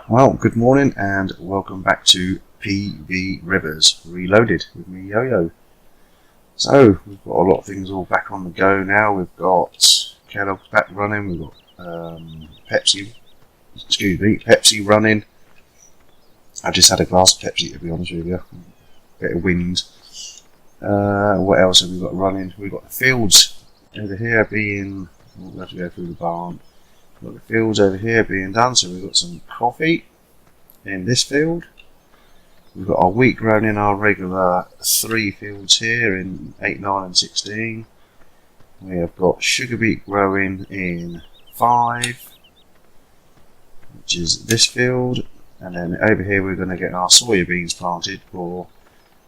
Well, good morning and welcome back to PV Rivers Reloaded with me, Yo-Yo. So, we've got a lot of things all back on the go now. We've got Kellogg's back running, we've got Pepsi running. I just had a glass of Pepsi, to be honest with you. Bit of wind. What else have we got running? We've got the fields over here being, we'll have to go through the barn. We've got the fields over here being done, so we've got some coffee in this field. We've got our wheat grown in our regular 3 fields here in 8, 9 and 16. We have got sugar beet growing in 5, which is this field, and then over here we're going to get our soybeans planted for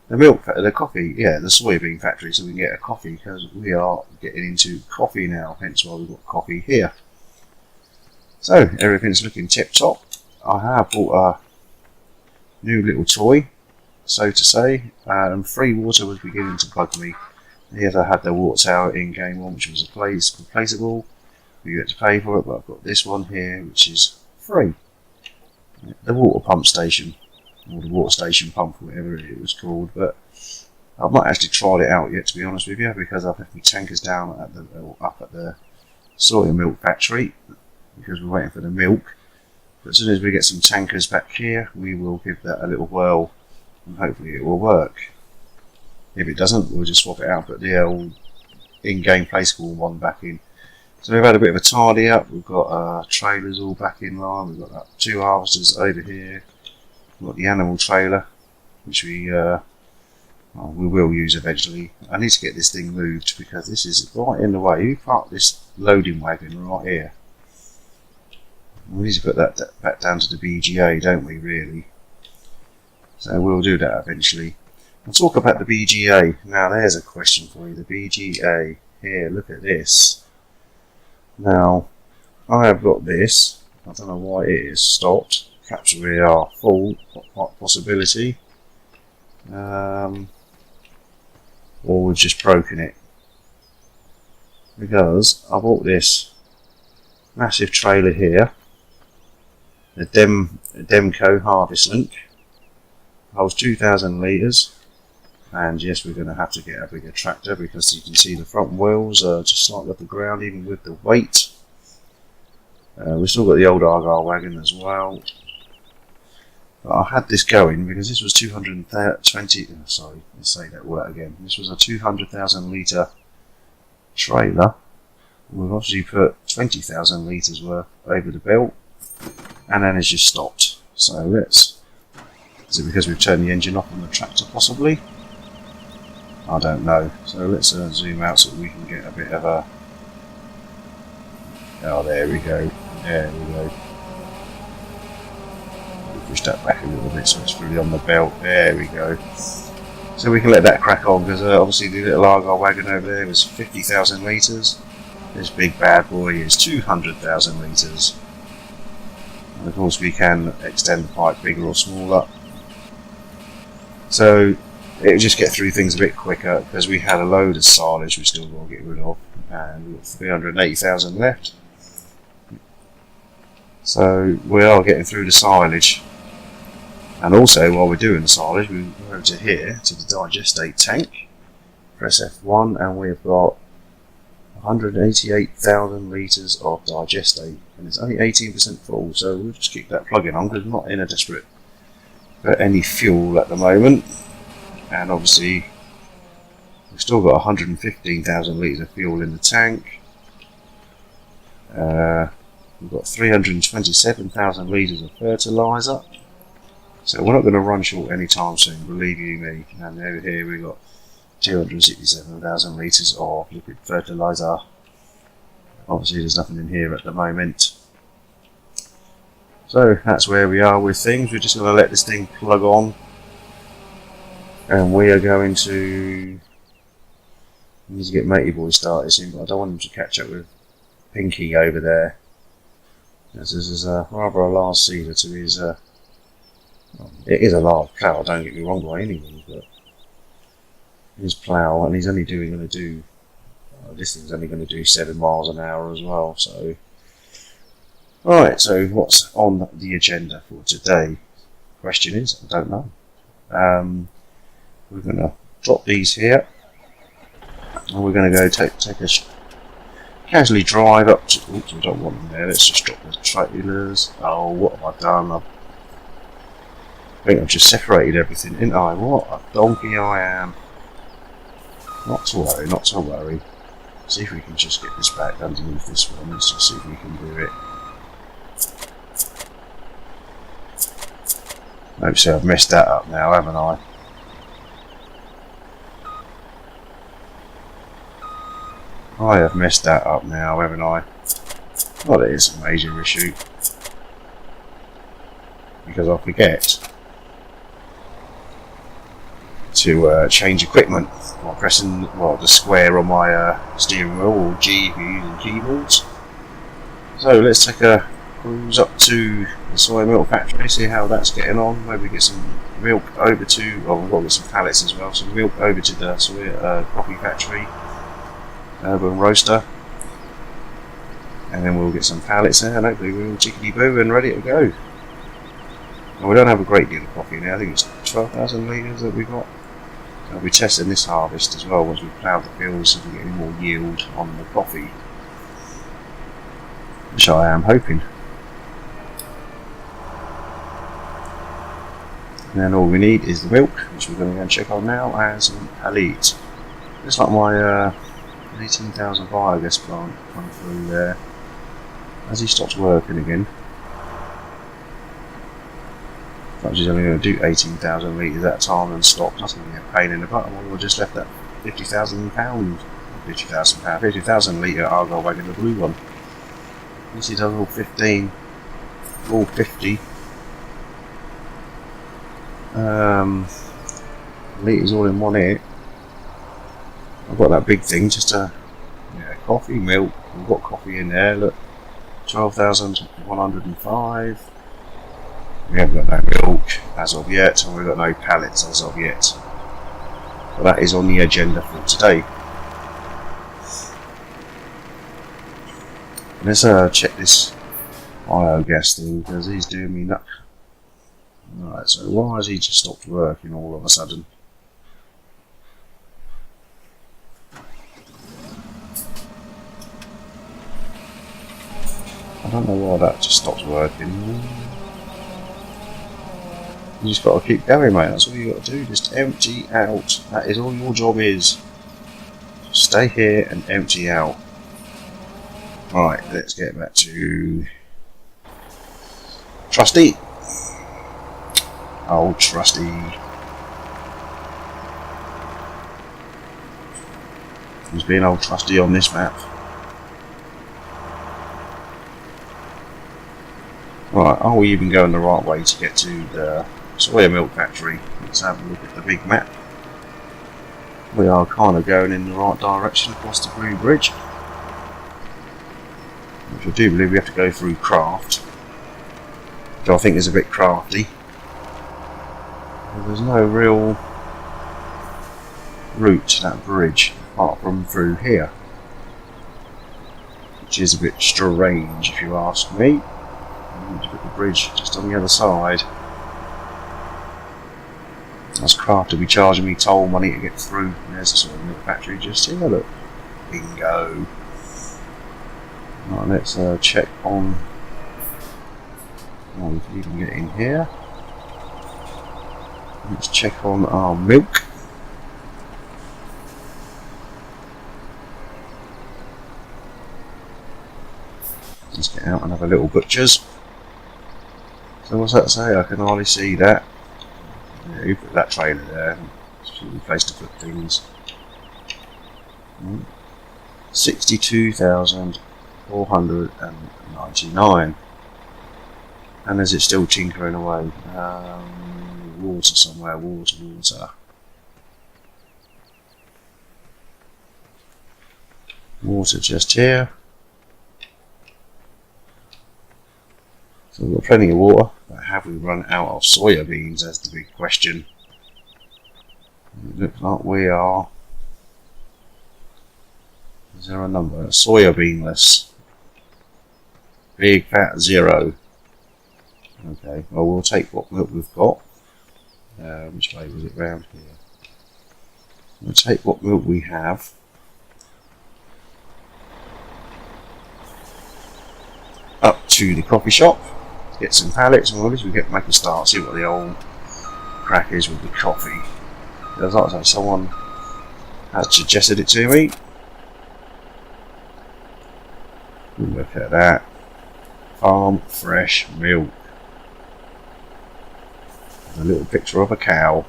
the soybean factory, so we can get a coffee, because we are getting into coffee now, hence why we've got coffee here. So everything's looking tip top. I have bought a new little toy, so to say, and free water was beginning to bug me. Yes, I had the water tower in game 1, which was replaceable. You get to pay for it, but I've got this one here, which is free. The water pump station, or the water station pump, whatever it was called, but I've not actually tried it out yet, to be honest with you, because I've left my tankers down at up at the soy milk factory, because we're waiting for the milk. But as soon as we get some tankers back here, we will give that a little whirl, and hopefully it will work. If it doesn't, we'll just swap it out, put the old in-game play school one back in. So we've had a bit of a tidy up. We've got trailers all back in line. We've got 2 harvesters over here. We've got the animal trailer, which we will use eventually. I need to get this thing moved because this is right in the way. You park this loading wagon right here. We need to put that back down to the BGA, don't we, really? So we'll do that eventually. We'll talk about the BGA. Now there's a question for you. The BGA. Here, look at this. Now, I have got this. I don't know why it is stopped. Perhaps we are full, possibility. Or we've just broken it. Because I bought this massive trailer here. The Demco Harvest Link holds 2,000 litres, and yes, we're going to have to get a bigger tractor because you can see the front wheels are just slightly off the ground, even with the weight. We've still got the old Argyle wagon as well. But I had this going because this was 220. Sorry, let's say that word again. This was a 200,000 litre trailer. We've obviously put 20,000 litres worth over the belt. And then it's just stopped. So is it because we've turned the engine off on the tractor possibly? I don't know. So let's zoom out so we can get a bit of a... Oh, there we go. There we go. We'll push that back a little bit so it's fully on the belt. There we go. So we can let that crack on because obviously the little Argyle wagon over there was 50,000 litres. This big bad boy is 200,000 litres. And of course we can extend the pipe bigger or smaller, so it will just get through things a bit quicker because we had a load of silage we still got to get rid of, and we've got 380,000 left, so we are getting through the silage. And also while we're doing the silage, we go over to here to the digestate tank, press F1, and we've got 188,000 litres of digestate, and it's only 18% full, so we'll just keep that plug-in on because we're not in a desperate for any fuel at the moment. And obviously we've still got 115,000 litres of fuel in the tank. We've got 327,000 litres of fertiliser, so we're not going to run short anytime soon, believe you me. And over here we've got 267,000 litres of liquid fertiliser. Obviously there's nothing in here at the moment. So that's where we are with things. We're just going to let this thing plug on, and we are going to need to get Matey Boy started soon, but I don't want him to catch up with Pinky over there, as this is rather a large seeder to his well, it is a large plough, don't get me wrong by any means, but his plough, and he's only going to do this thing's only going to do 7 miles an hour as well, so Right, so what's on the agenda for today? Question is, I don't know. We're going to drop these here, and we're going to go take a casually drive up to. Oops, we don't want them there. Let's just drop the trailers. Oh, what have I done? I think I've just separated everything, didn't I? What a donkey I am. Not to worry, not to worry. See if we can just get this back underneath this one. Let's just see if we can do it. Hopefully I've messed that up now, haven't I? I have messed that up now, haven't I? Well, it is a major issue. Because I forget to change equipment by pressing the square on my steering wheel, or G if you're using keyboards. So let's take a cruise up to the soy milk factory, see how that's getting on. Maybe get some milk over to, well, we've got to get some pallets as well, some milk over to the soy coffee factory, urban roaster, and then we'll get some pallets there, and hopefully we're all chickadee boo and ready to go. And we don't have a great deal of coffee now. I think it's 12,000 litres that we've got. I'll be testing this harvest as well once we've ploughed the fields, if we get any more yield on the coffee, which I am hoping. And then all we need is the milk, which we're going to go and check on now, and some pallets. Looks like my 18,000 biogas plant come through there. As he stops working again. Perhaps he's only going to do 18,000 litres at a time and stop. That's going to be a pain in the butt. We'll just left that 50,000 litre Argyle wagon, the blue one. This is all 15, all 50. Litres all in one here. I've got that big thing, just coffee, milk. We've got coffee in there. Look, 12,105. We haven't got no milk as of yet, and we've got no pallets as of yet. But that is on the agenda for today. Let's check this biogas thing, because he's doing me nuts. Right, so why has he just stopped working all of a sudden? I don't know why that just stopped working. You just got to keep going, mate. That's all you got to do. Just empty out. That is all your job is. Just stay here and empty out. Right, let's get back to Trusty. Oh, Trusty. He's being old Trusty on this map. Right, are we even going the right way to get to the soya milk factory? Let's have a look at the big map. We are kind of going in the right direction across the Blue Bridge, which I do believe we have to go through Craft, which I think is a bit crafty. There's no real route to that bridge apart from through here, which is a bit strange if you ask me. I need to put the bridge just on the other side. That's Craft to be charging me toll money to get through. There's the sort of milk factory just here, look. Bingo. Right, let's check on. Oh, we can even get in here. Let's check on our milk. Let's get out and have a little butcher's. So what's that say? I can hardly see that. Yeah, you put that trailer there. It's a good place to put things. 62,499. And is it still tinkering away? Water somewhere, water. Water just here. So we've got plenty of water, but have we run out of soya beans? That's the big question. It looks like we are. Is there a number? Soya beanless. Big fat 0. Okay, well we'll take what milk we've got. Which way was it round here? We'll take what milk we have. Up to the coffee shop. Get some pallets and all this. We get make a start. See what the old crack is with the coffee. There's like someone has suggested it to me. Look at that. Farm fresh milk. A little picture of a cow.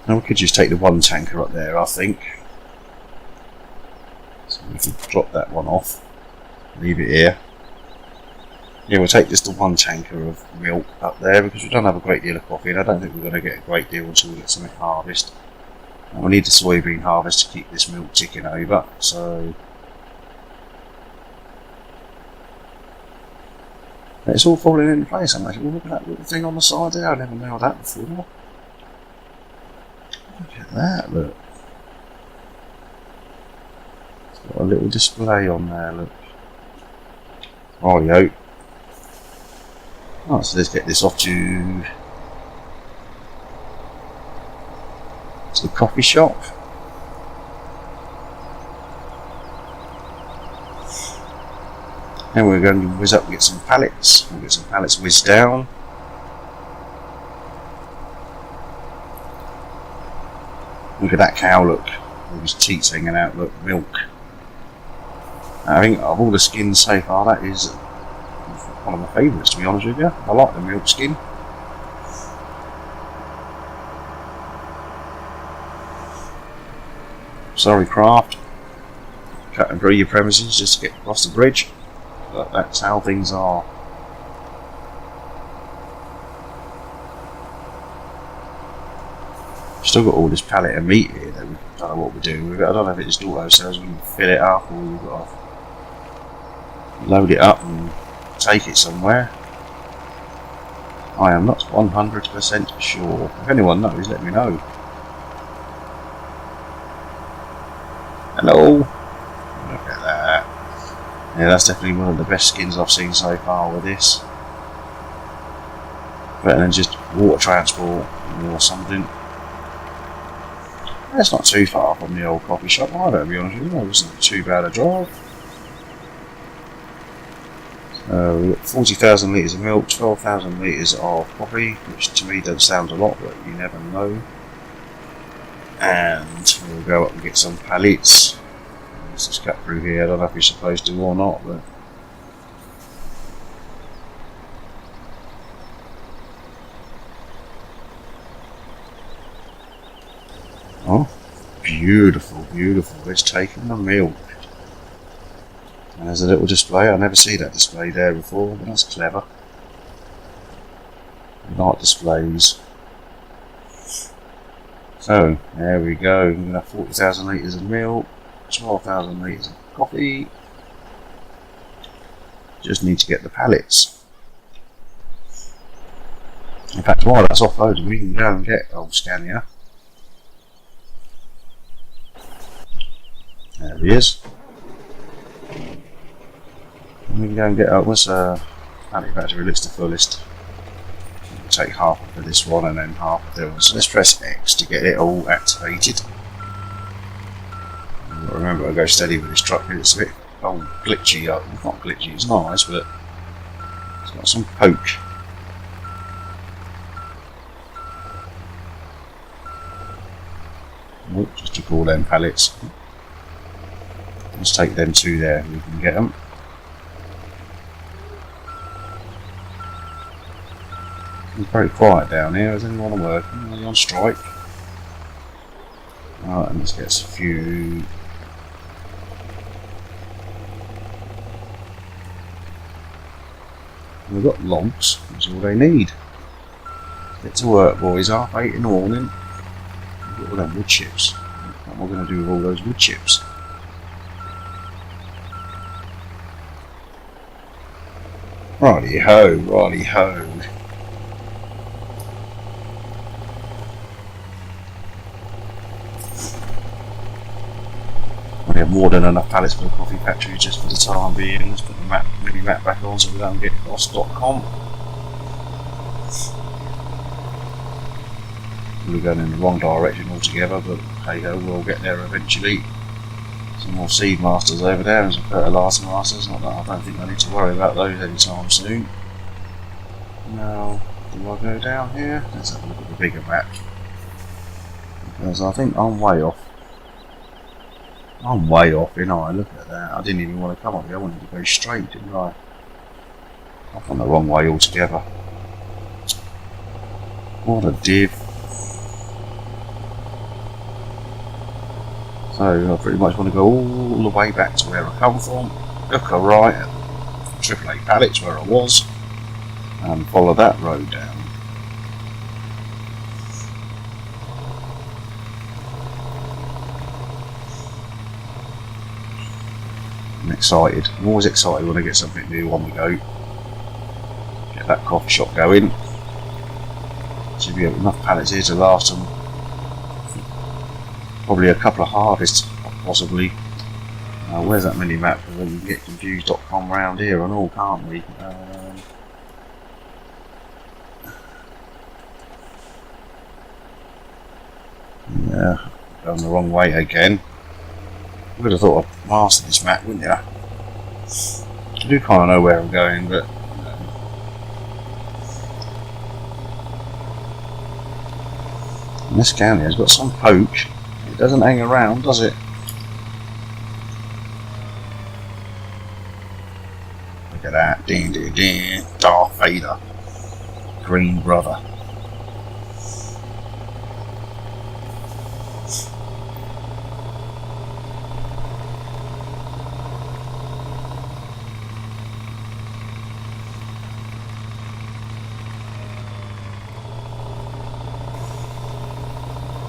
Now we could just take the one tanker up there, I think. So we can drop that one off. Leave it here. Yeah, we'll take just the one tanker of milk up there because we don't have a great deal of coffee and I don't think we're going to get a great deal until we get something harvest. And we need the soybean harvest to keep this milk ticking over, so it's all falling into place. I'm like, look at that little thing on the side there, I never nailed that before. Look at that, look. It's got a little display on there, look. Rightio. Oh, so let's get this off to the coffee shop. And we're going to whiz up and get some pallets. We'll get some pallets whizzed down. Look at that cow, look. All his teats hanging out, look, milk. I think of all the skins so far, that is one of my favourites, to be honest with you. I like the milk skin. Sorry, craft. Cutting through your premises just to get across the bridge. But that's how things are. Still got all this pallet of meat here that we don't know what we're doing with it. I don't know if it's auto cells, we can fill it up or we've got to load it up and take it somewhere. I am not 100% sure. If anyone knows, let me know. Hello! Look at that. Yeah, that's definitely one of the best skins I've seen so far with this. Better than just water transport or something. That's not too far from the old coffee shop either, to be honest with you. It wasn't too bad a drive. We've got 40,000 litres of milk, 12,000 litres of coffee, which to me doesn't sound a lot, but you never know. And we'll go up and get some pallets. Let's just cut through here. I don't know if you're supposed to or not, but oh, beautiful, beautiful. It's taking the milk. And there's a little display. I never see that display there before, but that's clever. I like displays. So, there we go. We're going to have 40,000 litres of milk, 12,000 litres of coffee. Just need to get the pallets. In fact, while that's offloaded, we can go and get old Scania. There he is. And we can go and get what's pallet battery list to fullest. We'll take half of this one and then half of the other. So let's press X to get it all activated. Remember, I go steady with this truck because it's a bit glitchy. Not glitchy, it's nice, but it's got some poke. Oh, just took all them pallets. Let's take them two there, we can get them. It's very quiet down here. Is anyone working? Are they on strike? Alright, and let's get us a few. We've got logs, that's all they need. Get to work, boys. 8:30 in the morning. We've got all them wood chips. What am I going to do with all those wood chips? Righty ho, righty ho. probably have more than enough pallets for the coffee factory just for the time being. Let's put the mini map back on so we don't get lost.com. We're going in the wrong direction altogether, but hey ho, we'll get there eventually. Some more seed masters over there and some fertilizer masters. Not that I don't think I need to worry about those anytime soon. Now, do I go down here? Let's have a look at the bigger map. Because I think I'm way off. I'm way off, you know, I look at that. I didn't even want to come up here, I wanted to go straight, didn't I? I've gone the wrong way altogether. What a div. So I pretty much want to go all the way back to where I come from, look right at AAA pallets where I was, and follow that road down. I'm excited. I'm always excited when I get something new on the go. Get that coffee shop going. Should be enough pallets here to last them probably a couple of harvests, possibly. Where's that mini map? We can get confused.com round here and all, can't we? Yeah, going the wrong way again. You would have thought I'd mastered this map, wouldn't you? I do kind of know where I'm going, but you know. And this county has got some poke. It doesn't hang around, does it? Look at that. Ding, ding, ding. Darth Vader. Green brother.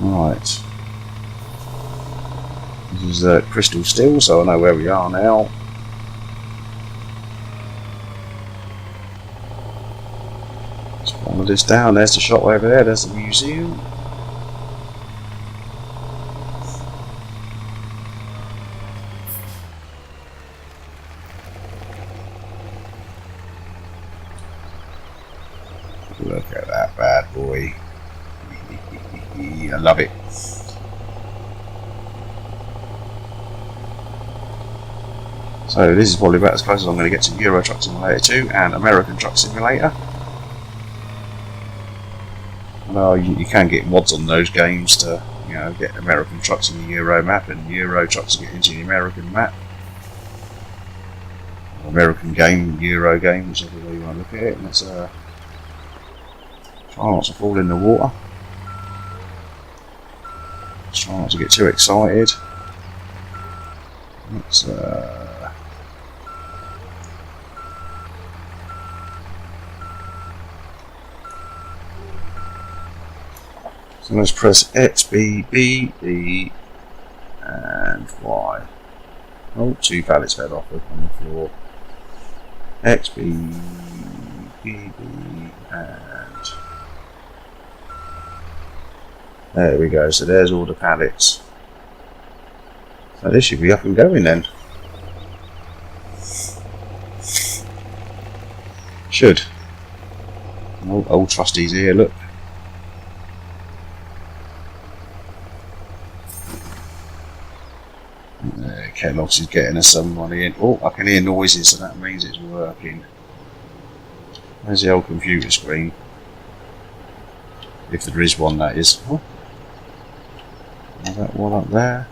Right. This is crystal still, so I know where we are now. Let's follow this down. There's the shop over there. There's the museum. Look at that bad boy. I love it. So this is probably about as close as I'm going to get to Euro Truck Simulator 2 and American Truck Simulator. Well, you can get mods on those games to, you know, get American trucks in the Euro map and Euro trucks to get into the American map. Or American game, Euro game, whichever way you want to look at it. And let's try not to fall in the water. Let's try not to get too excited. Let's so let's press X, B, B, D, and Y. Oh, 2 pallets fell off on the floor. X, B, B, B, and there we go. So there's all the pallets. So this should be up and going then. Should. Old trustees here, look. Kellogg's is getting us some money in. Oh, I can hear noises, so that means it's working. There's the old computer screen. If there is one, that is. Oh. Is that one up there?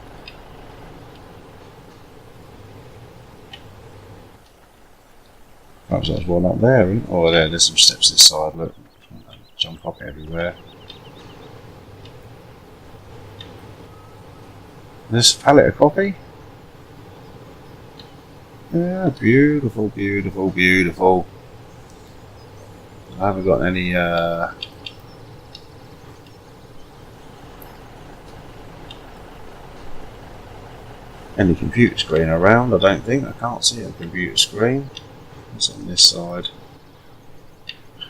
Perhaps there's one up there, isn't it? Oh, there's some steps this side, look. Jump up everywhere. This pallet of coffee? Yeah, beautiful, beautiful, beautiful. I haven't got any computer screen around, I don't think. I can't see a computer screen. It's on this side.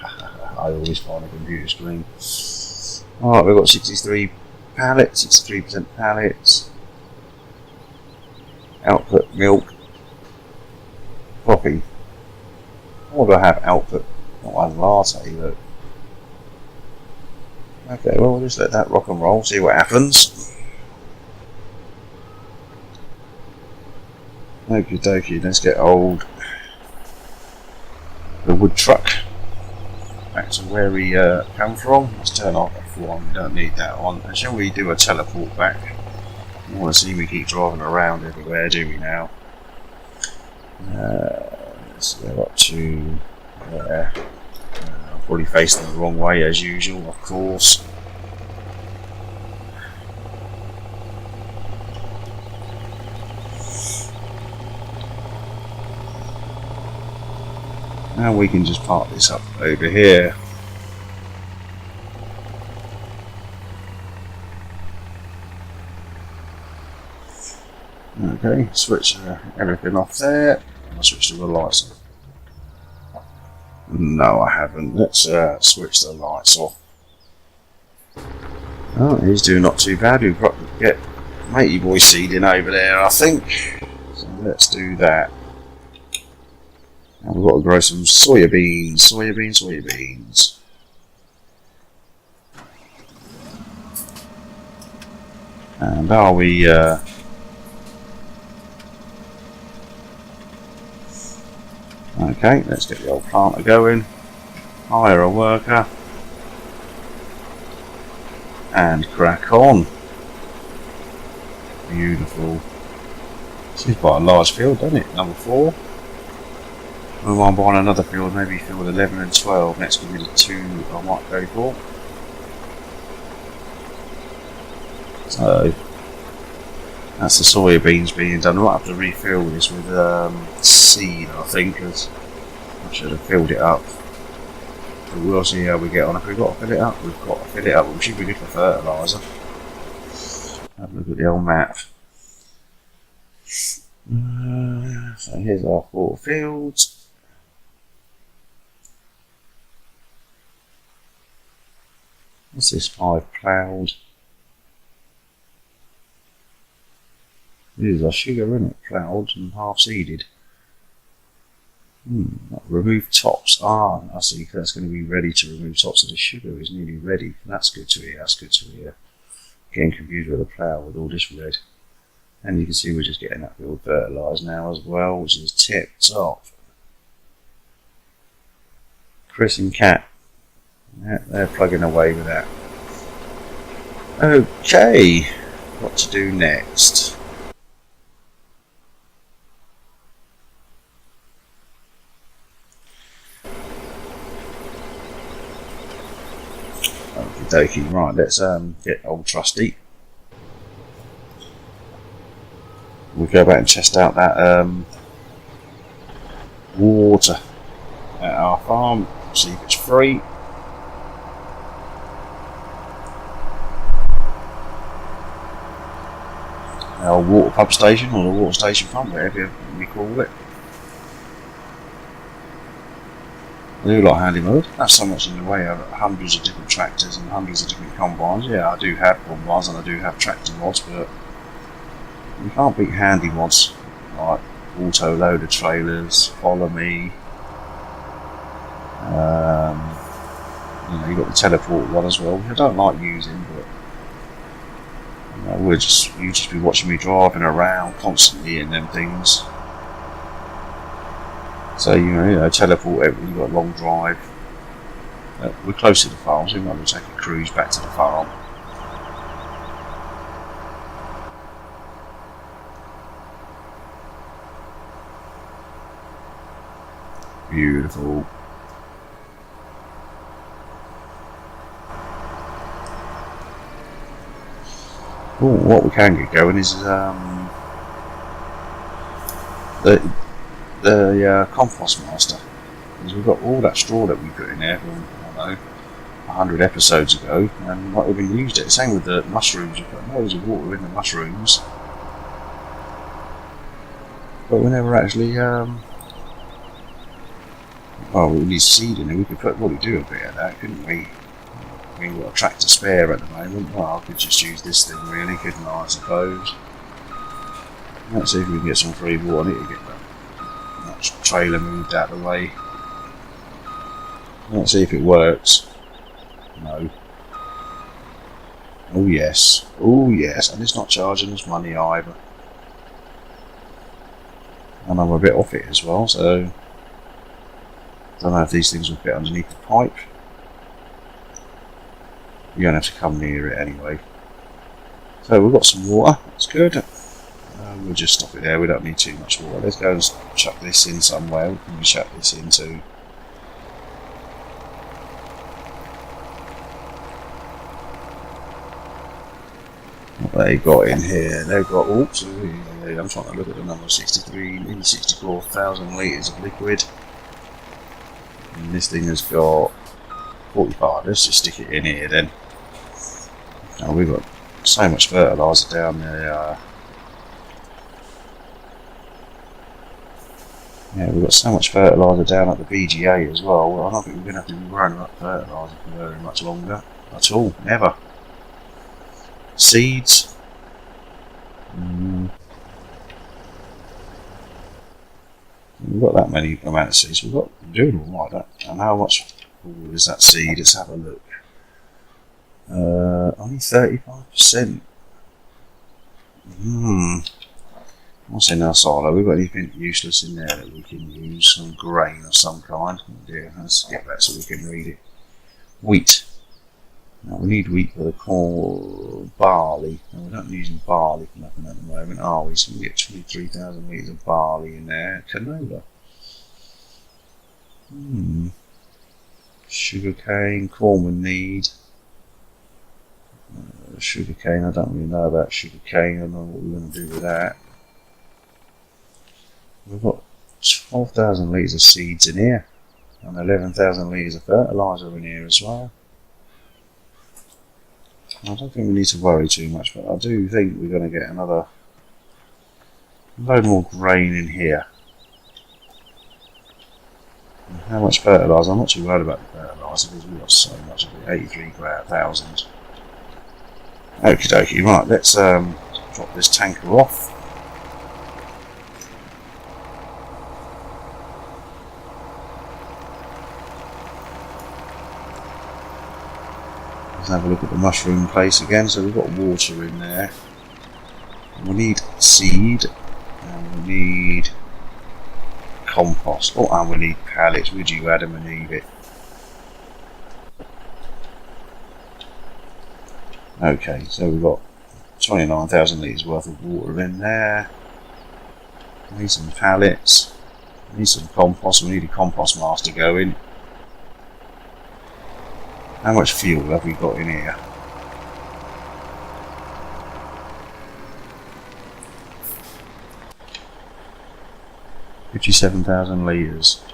I always find a computer screen. Alright, we've got 63 pallets, 63% pallets. Output milk. Coffee. What do I have? Output. Not one latte, look. Okay, well, we'll just let that rock and roll, see what happens. Okie dokie, let's get the wood truck back to where we come from. Let's turn off F1, we don't need that on. And shall we do a teleport back? I want to see we keep driving around everywhere, do we now? Let's go up to there. I'm probably facing the wrong way as usual, of course. Now we can just park this up over here. Okay, switch everything off there. I'll switch the lights off. No, I haven't. Let's switch the lights off. Oh, he's doing not too bad. We've got to get matey boy seeding over there, I think. So let's do that. And we've got to grow some soybeans. Soybeans. And are we... Okay, let's get the old planter going. Hire a worker. And crack on. Beautiful. This is quite a large field, doesn't it? Number 4. We might buy another field, maybe field 11 and 12. Next could be the 2 I might go for. So that's the soybeans being done. I might have to refill this with seed, I think, because I should have filled it up. But we'll see how we get on. If we've got to fill it up, we've got to fill it up. We should be good for fertiliser. Have a look at the old map. So here's our 4 fields. What's this 5 ploughed? This is our sugar, isn't it? Ploughed and half seeded. Remove tops. Ah, I see. That's going to be ready to remove tops. So the sugar is nearly ready. That's good to hear. That's good to hear. Getting confused with the plough with all this red. And you can see we're just getting that field fertilised now as well, which is tip top. Chris and Kat. Yeah, they're plugging away with that. Okay. What to do next? Okie dokie. Right, let's get old Trusty. We'll go back and test out that water at our farm, see if it's free. Our water pump station, or the water station pump, whatever we call it. I do like handy mode. That's so much in the way of hundreds of different tractors and hundreds of different combines. Yeah, I do have combines and I do have tractor mods, but you can't beat handy mods like auto loader trailers, follow me. You know, you've got the teleport one as well, which I don't like using, but you just be watching me driving around constantly in them things. So you know, teleport when you've got a long drive. We're close to the farm, so we might as well take a cruise back to the farm. Beautiful. Ooh, what we can get going is the compost master, because we've got all that straw that we put in there from, I don't know, 100 episodes ago, and not even used it. Same with the mushrooms. We've got loads of water in the mushrooms, but we never actually well, we need seed in there. We could probably do a bit of that, couldn't we? We've got a tractor spare at the moment. Well, I could just use this thing really, couldn't I suppose? Let's see if we can get some free water. I need to get that trailer moved out of the way. Let's see if it works. No. Oh yes. Oh yes. And it's not charging us money either. And I'm a bit off it as well, so I don't know if these things will fit underneath the pipe. You're going to have to come near it anyway. So we've got some water, that's good. We'll just stop it there, we don't need too much water. Let's go and chuck this in somewhere. We can chuck this into. What they got in here? They've got, oops, I'm trying to look at the number, 63, maybe 64,000 litres of liquid. And this thing has got 45, let's just stick it in here then. Oh, we've got so much fertiliser down there. Yeah, we've got so much fertiliser down at the BGA as well. I don't think we're going to have to be running up fertiliser for very much longer at all, never. Seeds. We've got that many amount of seeds. We're doing all right. And how much is that seed? Let's have a look. Only 35%. What's in our silo? We've got anything useless in there that we can use? Some grain of some kind. Oh dear, let's get that so we can read it. Wheat. Now we need wheat for the corn. Barley. Now we're not using barley for nothing at the moment, are we? So we get 23,000 litres of barley in there. Canola. Sugar cane. Corn we need. Sugar cane. I don't really know about sugar cane. I don't know what we're going to do with that. We've got 12,000 litres of seeds in here and 11,000 litres of fertiliser in here as well. I don't think we need to worry too much, but I do think we're going to get another load more grain in here. And how much fertiliser? I'm not too worried about the fertiliser because we've got so much of it, 83,000. Okie dokie, right, let's drop this tanker off. Let's have a look at the mushroom place again. So we've got water in there. We need seed, and we need compost. Oh, and we need pallets. Would you, Adam and Eve it? Okay, so we've got 29,000 litres worth of water in there. We need some pallets. We need some compost. We need a compost master going. How much fuel have we got in here? $57,000 litres.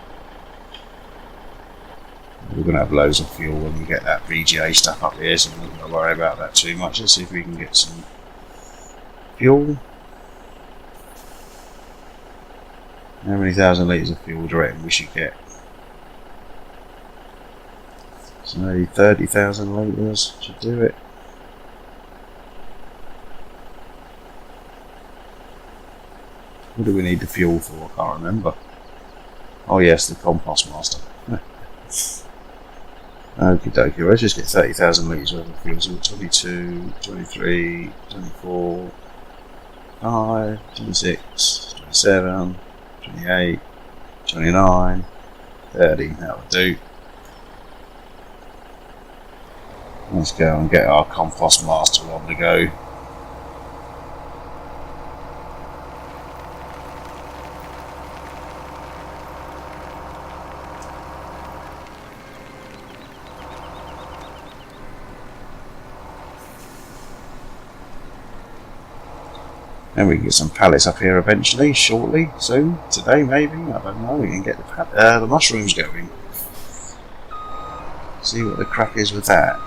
We're going to have loads of fuel when we get that VGA stuff up here, so we're not going to worry about that too much. Let's see if we can get some fuel. How many thousand litres of fuel do you reckon we should get? So maybe 30,000 litres should do it. What do we need the fuel for? I can't remember. Oh yes, the compost master. Okie dokie, let's just get 30,000 litres worth of fuel. So 22, 23, 24, 25, 26, 27, 28, 29, 30, that would do. Let's go and get our compost master on the go. And we can get some pallets up here eventually, shortly, soon, today maybe, I don't know. We can get the mushrooms going. See what the crack is with that.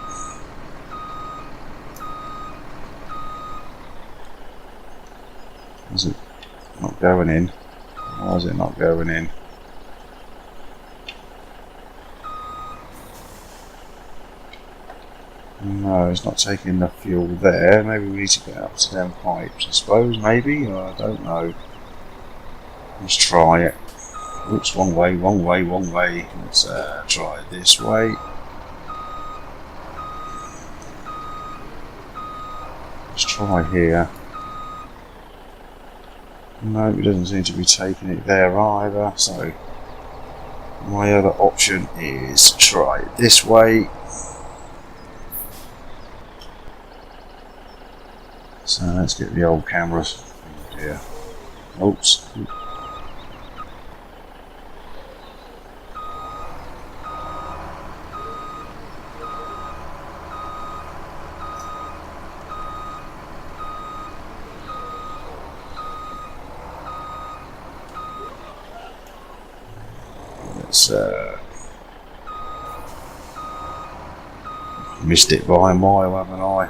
Is it not going in? Why is it not going in? No, it's not taking the fuel there. Maybe we need to get up to them pipes, I suppose, maybe? I don't know. Let's try it. Oops, wrong way, wrong way, wrong way. Let's try it this way. Let's try here. No, it doesn't seem to be taking it there either, so my other option is try it this way. So let's get the old cameras here. Oops. Let's missed it by a mile, haven't I?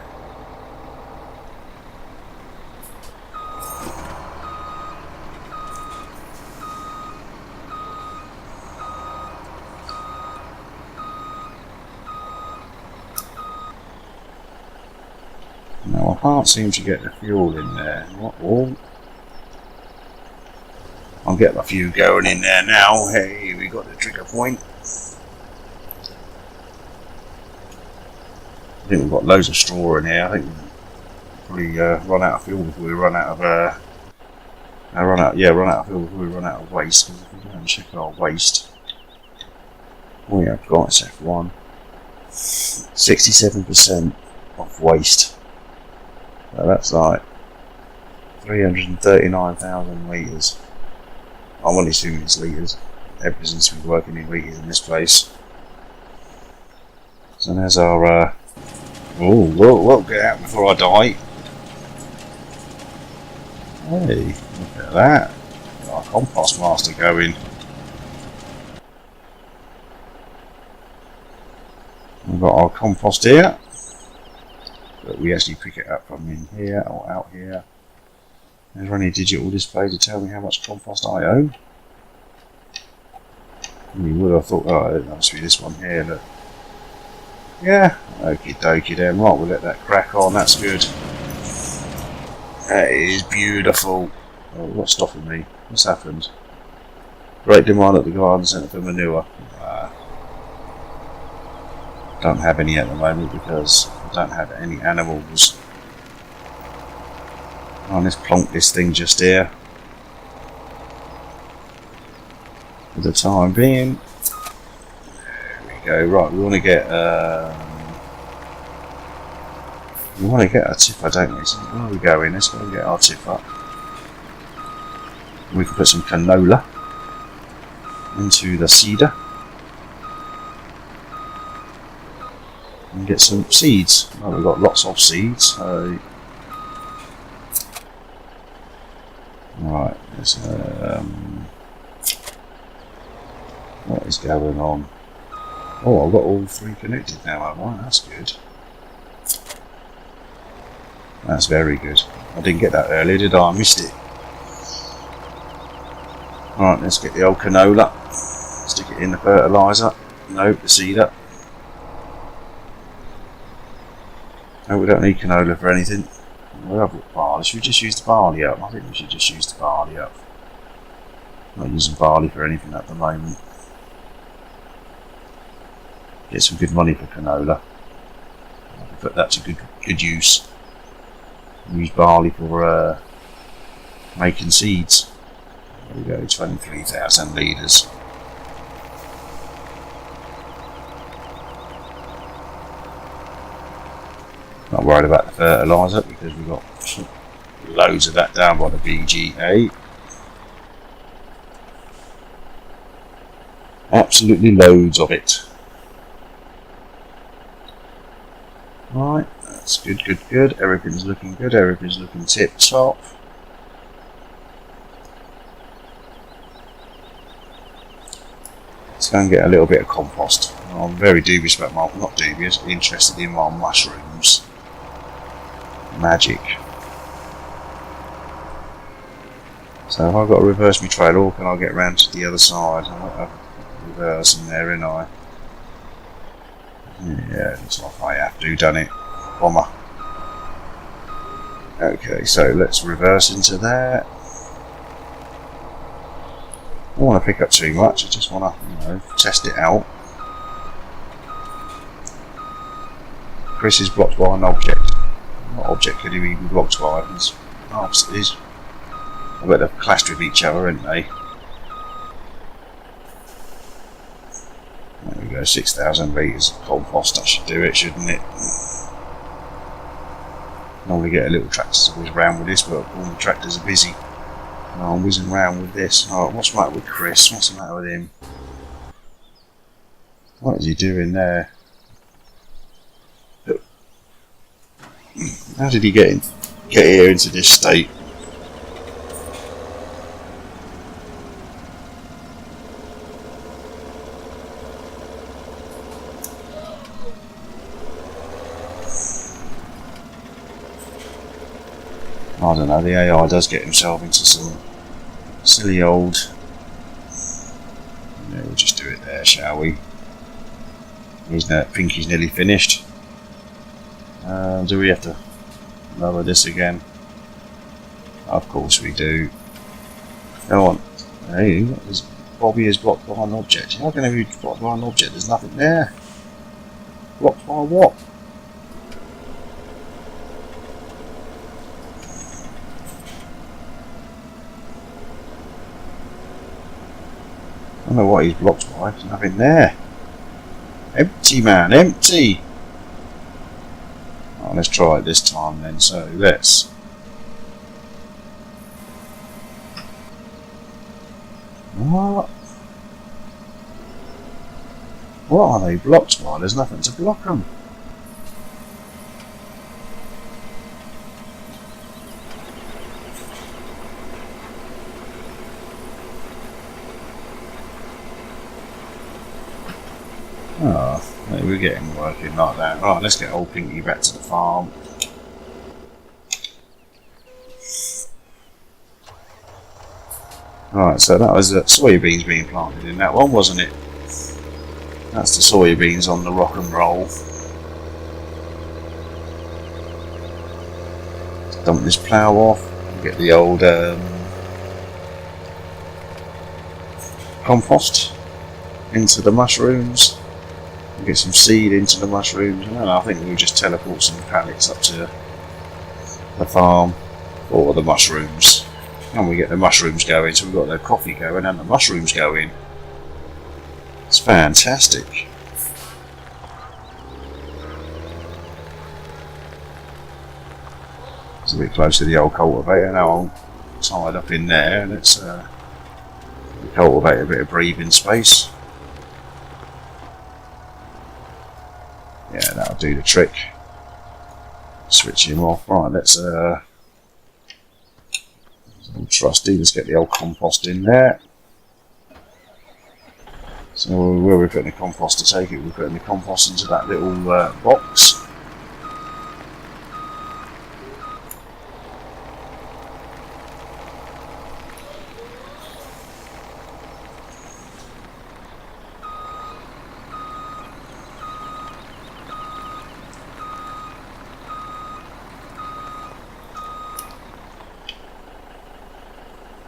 No, I can't seem to get the fuel in there. What all? I'll get a few going in there now. Hey, we got the trigger point. I think we've got loads of straw in here. I think we'll probably run out of fuel before we run out of run out of fuel before we run out of waste. Because if we go and check our waste, we have got F1 67% of waste. So that's like 339,000 litres. I'm only assuming it's litres. Ever since we've been working in litres in this place. So there's our. Oh, whoa, get out before I die. Hey, look at that. Our compost master going. We've got our compost here. But we actually pick it up from in here or out here. Is there any digital display to tell me how much compost I own? You would have thought, oh, it must be this one here, look. Yeah, okie dokie then. Right, we'll let that crack on, that's good. That is beautiful. Oh, what's stopping me? What's happened? Great demand at the garden centre for manure. Don't have any at the moment because I don't have any animals. Oh, let's plonk this thing just here. For the time being. There we go. Right, we want to get a tipper, don't we? So where are we going? Let's go and get our tipper. We can put some canola into the seeder and get some seeds. Well, we've got lots of seeds, so right, there's what is going on? Oh, I've got all three connected now, haven't I? That's good. That's very good. I didn't get that earlier, did I? I missed it. Right, let's get the old canola. Stick it in the fertiliser. No, the seeder. No, we don't need canola for anything. Where have we got barley? Should we just use the barley up? I think we should just use the barley up. Not using barley for anything at the moment. Get some good money for canola. I can put that to good use. Use barley for making seeds. There we go, 23,000 litres. Not worried about the fertiliser because we've got loads of that down by the BGA. Absolutely loads of it. Right, that's good. Everything's looking good, everything's looking tip top. Let's go and get a little bit of compost. I'm very dubious about my, not dubious, interested in my mushrooms. Magic. So if I've got to reverse my trail, or can I get round to the other side? I might have reverse in there, ain't I? Yeah, looks like I have to, done it. Bomber. Okay, so let's reverse into there. I don't want to pick up too much, I just want to, test it out. Chris is blocked by an object. What object could he be blocked by? Oh, it is. I bet they've clashed with each other, haven't they? There we go, 6,000 litres of compost. That should do it, shouldn't it? Normally get a little tractor to whiz around with this, but all the tractors are busy. Oh, I'm whizzing around with this. Oh, what's the matter with Chris? What's the matter with him? What is he doing there? How did he get here into this state? I don't know, the AI does get himself into some silly old... Yeah, we'll just do it there, shall we? Pinky's nearly finished. Do we have to lower this again? Of course we do. Go on. Hey, Bobby is blocked by an object. How can he be blocked by an object? There's nothing there. Blocked by what? I don't know what he's blocked by. There's nothing there. Empty, man, empty. Oh, let's try it this time then. So let's. What? What are they blocked by? There's nothing to block them. Oh, maybe we're getting working like that. Right, let's get old Pinky back to the farm. Right, so that was soybeans being planted in that one, wasn't it? That's the soybeans on the rock and roll. Dump this plough off and get the old compost into the mushrooms. Get some seed into the mushrooms. I think we'll just teleport some pallets up to the farm for the mushrooms. And we get the mushrooms going, so we've got the coffee going and the mushrooms going. It's fantastic. It's a bit close to the old cultivator. Now I'm tied up in there. Let's cultivate a bit of breathing space. Yeah, that'll do the trick. Switch him off. Right, let's trusty, let's get the old compost in there. So where we're putting the compost to take it, we're putting the compost into that little box.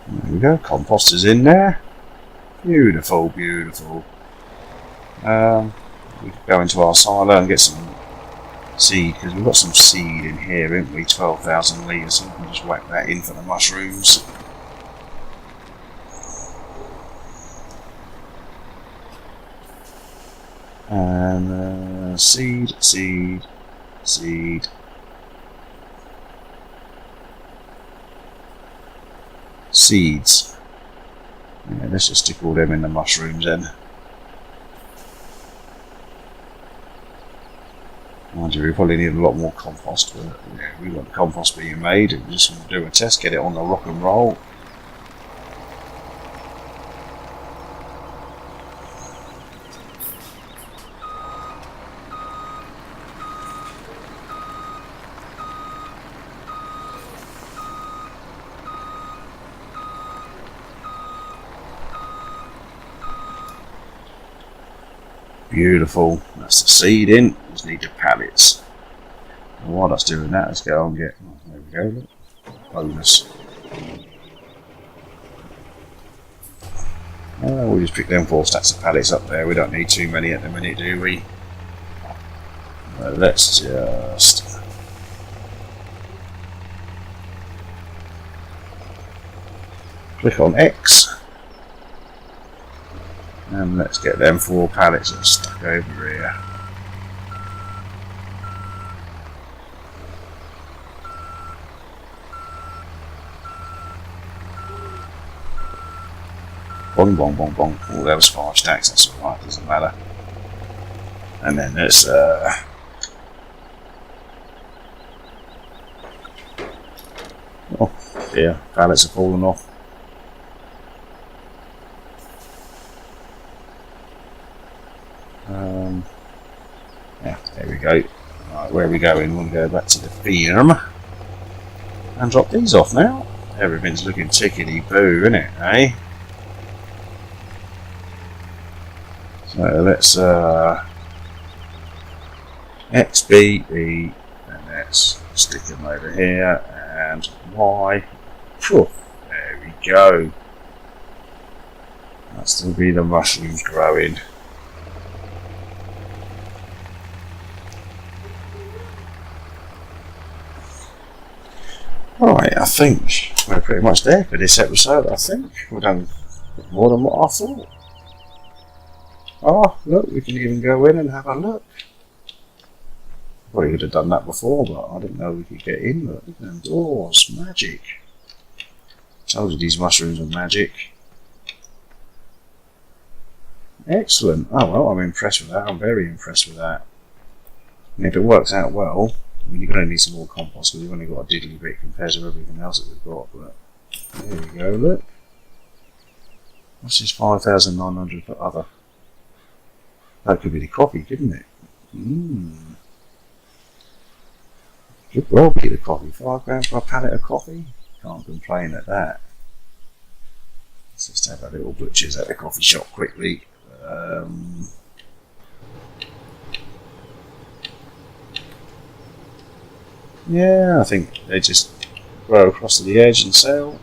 There we go, compost is in there. Beautiful, beautiful. We can go into our silo and get some seed, because we've got some seed in here, haven't we? 12,000 litres, so we can just whack that in for the mushrooms. And seed, seed, seed. Seeds. Yeah, let's just stick all them in the mushrooms then. Mind you, we probably need a lot more compost, but yeah, we've got the compost being made. We're just going to do a test, get it on the rock and roll. Beautiful. That's the seed in. Just need the pallets. And while that's doing that, let's go and get. Oh, there we go. Look. Bonus. We'll just pick them 4 stacks of pallets up there. We don't need too many at the minute, do we? Let's just click on X and let's get them 4 pallets that are stuck over here. Bong bong bong bong. Oh, there was 5 stacks, that's alright, doesn't matter. And then let's oh dear, pallets are falling off. Yeah, there we go. Right, where are we going? We'll go back to the farm and drop these off now. Everything's looking tickety-boo, isn't it, eh? So let's X, B, E, and let's stick them over here, and Y. Phew, there we go. That's still be the mushrooms growing. Right, I think we're pretty much there for this episode. I think we've done more than what I thought. Oh, look, we can even go in and have a look. Probably could have done that before, but I didn't know we could get in. Look at them doors, magic. Told you these mushrooms are magic. Excellent. Oh well, I'm impressed with that. I'm very impressed with that. And if it works out well, I mean, you're going to need some more compost because you've only got a diddly bit compared to everything else that we've got. But there we go. Look. What's this 5,900 for other? That could be the coffee, couldn't it? Could well be the coffee. £5 for a pallet of coffee? Can't complain at that. Let's just have a little butcher's at the coffee shop quickly. Yeah, I think they just grow across to the edge and sell.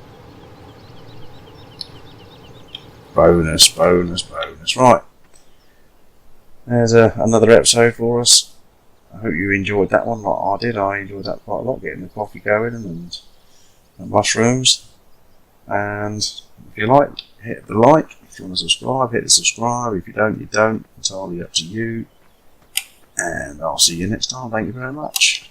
Bonus, bonus, bonus. Right. There's another episode for us. I hope you enjoyed that one like I did. I enjoyed that quite a lot, getting the coffee going and the mushrooms. And if you like, hit the like. If you want to subscribe, hit the subscribe. If you don't, you don't. It's entirely up to you. And I'll see you next time. Thank you very much.